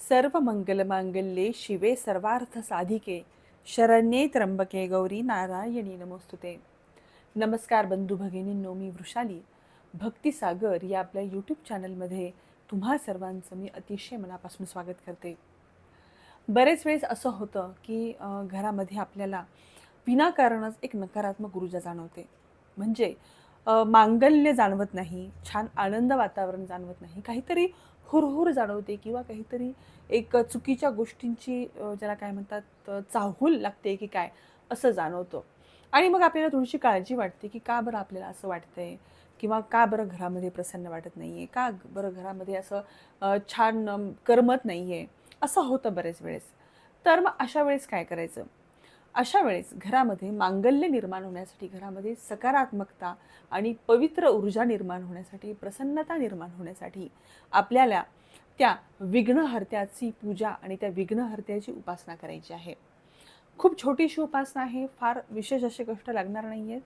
सर्व मंगलमांगल्ये शिवे सर्वार्थ साधिके शरण्ये त्र्यंबके गौरी नारायणी नमोस्तुते. नमस्कार बंधू भगिनींनो, मी वृषाली भक्तिसागर या आपल्या यूट्यूब चॅनलमध्ये तुम्हा सर्वांचं मी अतिशय मनापासून स्वागत करते. बरेच वेळेस असं होतं की घरामध्ये आपल्याला विनाकारणच एक नकारात्मक ऊर्जा जाणवते. म्हणजे मांगल्य जाणवत नाही, छान आनंद वातावरण जाणवत नाही, काहीतरी हुरहुर जाणवते किंवा काहीतरी एक चुकीच्या गोष्टींची ज्याला काय म्हणतात चाहूल लागते की काय असं जाणवतं. आणि मग आपल्याला थोडीशी काळजी वाटते की का बरं आपल्याला असं वाटतंय किंवा का बरं घरामध्ये प्रसन्न वाटत नाहीये, का बरं घरामध्ये असं छान करमत नाहीये, असं होतं बरेच वेळेस. तर मग अशा वेळेस काय करायचं? अशा वेळेस घरामध्ये मांगल्य निर्माण होण्यासाठी, घरामध्ये सकारात्मकता आणि पवित्र ऊर्जा निर्माण होण्यासाठी, प्रसन्नता निर्माण होण्यासाठी आपल्याला त्या विघ्नहर्त्याची पूजा आणि त्या विघ्नहर्त्याची उपासना करायची आहे. खूप छोटीशी उपासना आहे, फार विशेष असे कष्ट लागणार नाहीयेत.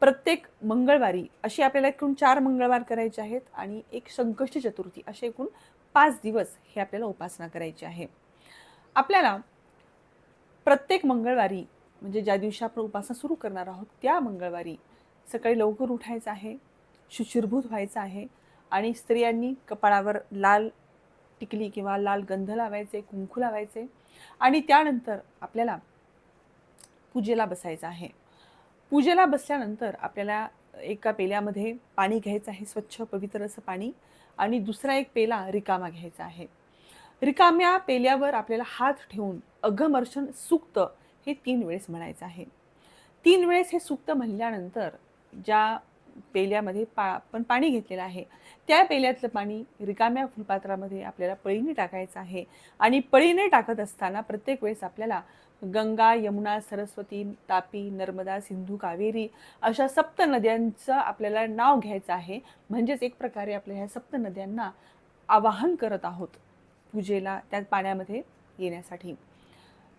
प्रत्येक मंगळवारी अशी आपल्याला एकूण 4 मंगळवार करायचे आहेत आणि एक संकष्टी चतुर्थी असे एकूण 5 दिवस हे आपल्याला उपासना करायची आहे. आपल्याला प्रत्येक मंगळवारी म्हणजे ज्या दिवशी आपण उपासना सुरू करणार आहोत त्या मंगळवारी सकाळी लवकर उठायचं आहे, शुचिर्भूत व्हायचं आहे आणि स्त्रियांनी कपाळावर लाल टिकली किंवा लाल गंध लावायचे, कुंकू लावायचे आणि त्यानंतर आपल्याला पूजेला बसायचं आहे. पूजेला बसल्यानंतर आपल्याला एका पेल्यामध्ये पाणी घ्यायचं आहे, स्वच्छ पवित्र असं पाणी, आणि दुसरा एक पेला रिकामा घ्यायचा आहे. रिकाम्या पेल्यावर आपल्याला हात ठेवून अघमर्षण सूक्त हे 3 वेळेस म्हणायचं आहे. 3 वेळेस हे सूक्त म्हणल्यानंतर ज्या पेल्यामध्ये आपण पाणी घेतलेलं आहे, त्या पेल्यातलं पाणी रिकाम्या फुलपात्रामध्ये आपल्याला पळीने टाकायचं आहे आणि पळीने टाकत असताना प्रत्येक वेळेस आपल्याला गंगा, यमुना, सरस्वती, तापी, नर्मदा, सिंधू, कावेरी अशा सप्त नद्यांचं आपल्याला नाव घ्यायचं आहे. म्हणजेच एक प्रकारे आपल्या ह्या सप्त नद्यांना आवाहन करत आहोत पूजेला त्या पाण्यामध्ये येण्यासाठी.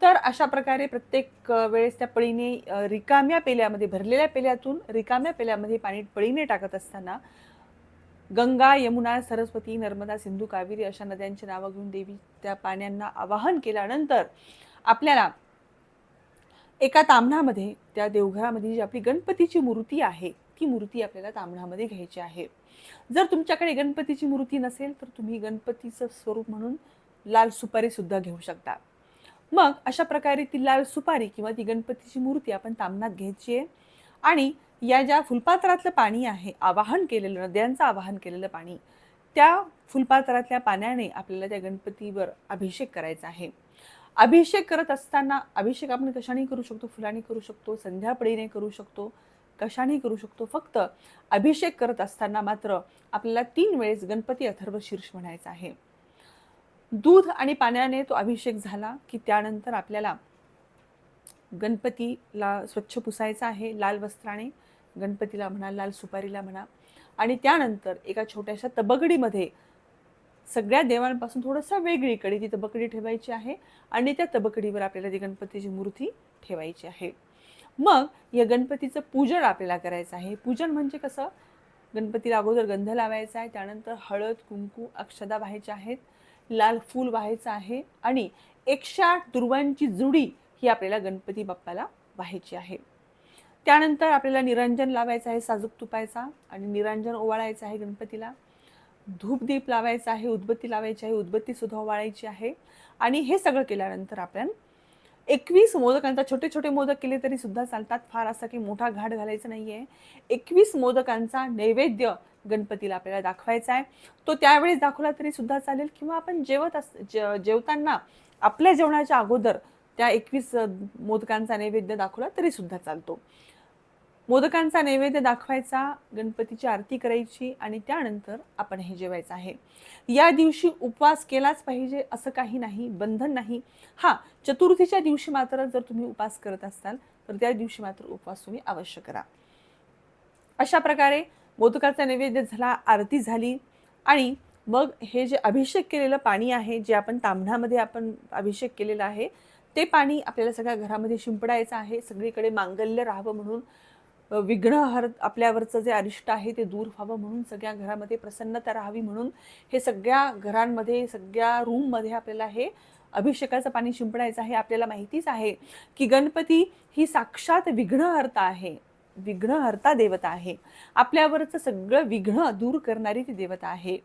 तर अशा प्रकारे प्रत्येक वेळेस त्या पळीने रिकाम्या पेल्यामध्ये, भरलेल्या पेल्यातून रिकाम्या पेल्यामध्ये पाणी पळीने टाकत असताना गंगा, यमुना, सरस्वती, नर्मदा, सिंधू, कावेरी अशा नद्यांची नावं घेऊन देवी त्या पाण्यांना आवाहन केल्यानंतर आपल्याला एका ताम्हणामध्ये, त्या देवघरामध्ये जी आपली गणपतीची मूर्ती आहे ती मूर्ती आपल्याला ताम्हणामध्ये घ्यायची आहे. जर तुमच्याकडे गणपतीची मूर्ती नसेल तर तुम्ही गणपतीचं स्वरूप म्हणून लाल सुपारी सुद्धा घेऊ शकता. मग अशा प्रकारे ती लाल सुपारी किंवा ती गणपतीची मूर्ती आपण ताम्हणात घ्यायची आहे आणि या ज्या फुलपात्रातलं पाणी आहे, आवाहन केलेलं, नद्यांचं आवाहन केलेलं पाणी, त्या फुलपात्रातल्या पाण्याने आपल्याला त्या गणपतीवर अभिषेक करायचा आहे. अभिषेक करत असताना अभिषेक आपण कशाने करू शकतो? फुलाने करू शकतो, संध्यापळीने करू शकतो, कशाने करू शकतो. फक्त अभिषेक करत असताना मात्र आपल्याला 3 वेळेस गणपती अथर्व शीर्ष म्हणायचा आहे. दूध आणि पाण्याने तो अभिषेक झाला की त्यानंतर आपल्याला गणपतीला स्वच्छ पुसायचा आहे लाल वस्त्राने, गणपतीला म्हणा, लाल सुपारीला म्हणा, आणि त्यानंतर एका छोट्याशा तबकडीमध्ये सगळ्या देवांपासून थोडंसं वेगळीकडे ती तबकडी ठेवायची आहे आणि त्या तबकडीवर आपल्याला ती गणपतीची मूर्ती ठेवायची आहे. मग या गणपतीचं पूजन आपल्याला करायचं आहे. पूजन म्हणजे कसं? गणपतीला अगोदर गंध लावायचा आहे, त्यानंतर हळद, कुंकू, अक्षदा व्हायच्या आहेत, लाल फूल व्हायचं आहे आणि 108 दुर्वांची जुडी ही आपल्याला गणपती बाप्पाला व्हायची आहे. त्यानंतर आपल्याला निरंजन लावायचं आहे साजूक तुपायचा आणि निरंजन ओवाळायचं आहे गणपतीला. धूपदीप लावायचा आहे, उदबत्ती लावायची आहे, उदबत्ती सुद्धा ओवाळायची आहे. आणि हे सगळं केल्यानंतर आपण 21 मोदकांचा, छोटे छोटे मोदक केले तरी सुद्धा चालतात, फार असा काही मोठा घाट घालायचा नाहीये. 21 मोदकांचा नैवेद्य गणपतीला आपल्याला दाखवायचा आहे. तो त्यावेळेस दाखवला तरी सुद्धा चालेल किंवा आपण जेवताना आपल्या जेवणाच्या अगोदर त्या 21 मोदकांचा नैवेद्य दाखवला तरी सुद्धा चालतो. मोदकांचा नैवेद्य दाखवायचा, गणपतीची आरती करायची आणि त्यानंतर आपण हे जेवायचं आहे. या दिवशी उपवास केलाच पाहिजे असं काही नाही, बंधन नाही. हां, चतुर्थीच्या दिवशी मात्र जर तुम्ही उपवास करत असाल तर त्या दिवशी मात्र उपवास तुम्ही अवश्य करा. अशा प्रकारे मोदकाचा नैवेद्य झाला, आरती झाली आणि मग हे जे अभिषेक केलेलं पाणी आहे, जे आपण ताम्हणामध्ये आपण अभिषेक केलेलं आहे, ते पाणी आपल्याला सगळ्या घरामध्ये शिंपडायचं आहे. सगळीकडे मांगल्य राहावं म्हणून विघ्न हर आपल्यावरचं जे अरिष्ट आहे ते दूर व्हावं म्हणून, सगळ्या घरामध्ये प्रसन्नता राहावी म्हणून हे सगळ्या घरांमध्ये, सगळ्या रूममध्ये आपल्याला हे अभिषेकाचं पाणी शिंपडायचं आहे. आपल्याला माहितीच आहे की गणपती ही साक्षात विघ्नहर्ता आहे, विघ्नहर्ता देवता आहे. आपल्यावरचं सगळं विघ्न दूर करणारी ती देवता आहे.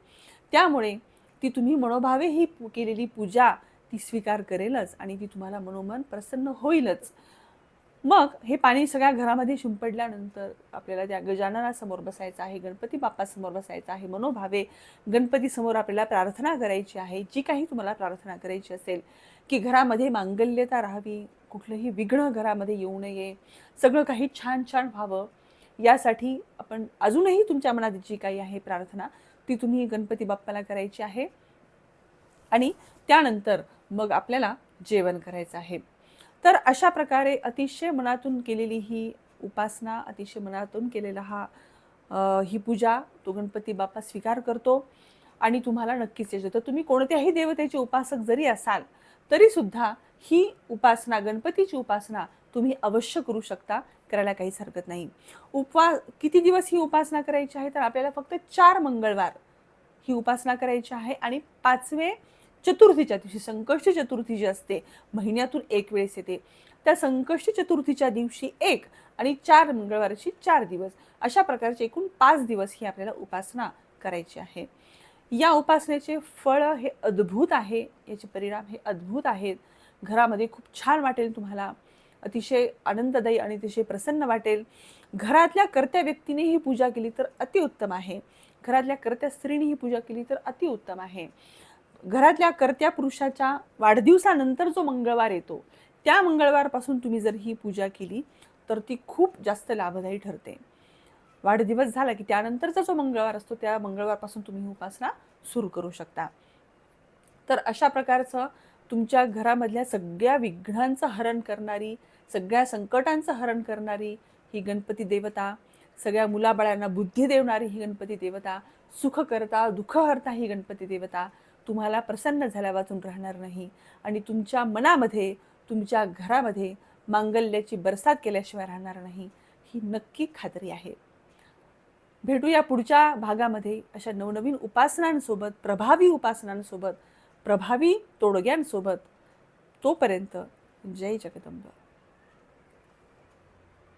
त्यामुळे ती तुम्ही मनोभावे ही केलेली पूजा ती स्वीकार करेलच आणि ती तुम्हाला मनोमन प्रसन्न होईलच. मग हे पाणी सगळ्या घरामध्ये शिंपडल्यानंतर आपल्याला त्या गजाननासमोर बसायचं आहे, गणपती बाप्पासमोर बसायचं आहे. मनोभावे गणपतीसमोर आपल्याला प्रार्थना करायची आहे, जी काही तुम्हाला प्रार्थना करायची असेल, की घरामध्ये मांगल्यता राहावी, कुठलंही विघ्न घरामध्ये येऊ नये, सगळं काही छान छान व्हावं, यासाठी आपण अजूनही तुमच्या मनात जी काही आहे प्रार्थना ती तुम्ही गणपती बाप्पाला करायची आहे. आणि त्यानंतर मग आपल्याला जेवण करायचं आहे. तर अशा प्रकारे अतिशय मनातून केलेली ही उपासना, अतिशय मनातून केलेला ही पूजा तो गणपती बाप्पा स्वीकार करतो आणि तुम्हाला नक्कीच यश येतं. तुम्ही कोणत्याही देवतेचे उपासक जरी असाल तरी सुद्धा ही उपासना, गणपतीची उपासना तुम्ही अवश्य करू शकता, करायला काहीच हरकत नाही. किती दिवस ही उपासना करायची आहे, तर आपल्याला फक्त 4 मंगळवार ही उपासना करायची आहे आणि 5वे चतुर्थीच्या दिवशी, संकष्टी चतुर्थी जी असते, महिन्यातून एक वेळेस येते, त्या संकष्टी चतुर्थीच्या दिवशी 1 आणि 4 मंगळवारची 4 दिवस, अशा प्रकारचे एकूण 5 दिवस ही आपल्याला उपासना करायची आहे. या उपासनेचे फळ हे अद्भुत आहे, याचे परिणाम हे अद्भुत आहेत. घरामध्ये खूप छान वाटेल तुम्हाला, अतिशय आनंददायी आणि अतिशय प्रसन्न वाटेल. घरातल्या कर्त्या व्यक्तीने ही पूजा केली तर अतिउत्तम आहे, घरातल्या कर्त्या स्त्रीने ही पूजा केली तर अतिउत्तम आहे. घरातल्या कर्त्या पुरुषाच्या वाढदिवसानंतर जो मंगळवार येतो, त्या मंगळवारपासून तुम्ही जर ही पूजा केली तर ती खूप जास्त लाभदायी ठरते. वाढदिवस झाला की त्यानंतरचा जो मंगळवार असतो, त्या मंगळवारपासून तुम्ही ही उपासना सुरू करू शकता. तर अशा प्रकारचं तुमच्या घरामधल्या सगळ्या विघ्नांचं हरण करणारी, सगळ्या संकटांचं हरण करणारी ही गणपती देवता, सगळ्या मुलाबाळांना बुद्धी देणारी ही गणपती देवता, सुख करता दुःख हरता ही गणपती देवता तुम्हाला प्रसन्न झाल्या वाचून राहणार नाही आणि तुमच्या मनामध्ये, तुमच्या घरामध्ये मांगल्याची बरसात केल्याशिवाय राहणार नाही, ही नक्की खात्री आहे. भेटूया पुढच्या भागामध्ये अशा नवनवीन उपासनांसोबत, प्रभावी उपासनांसोबत, प्रभावी तोडग्यांसोबत. तोपर्यंत जय जगदंब.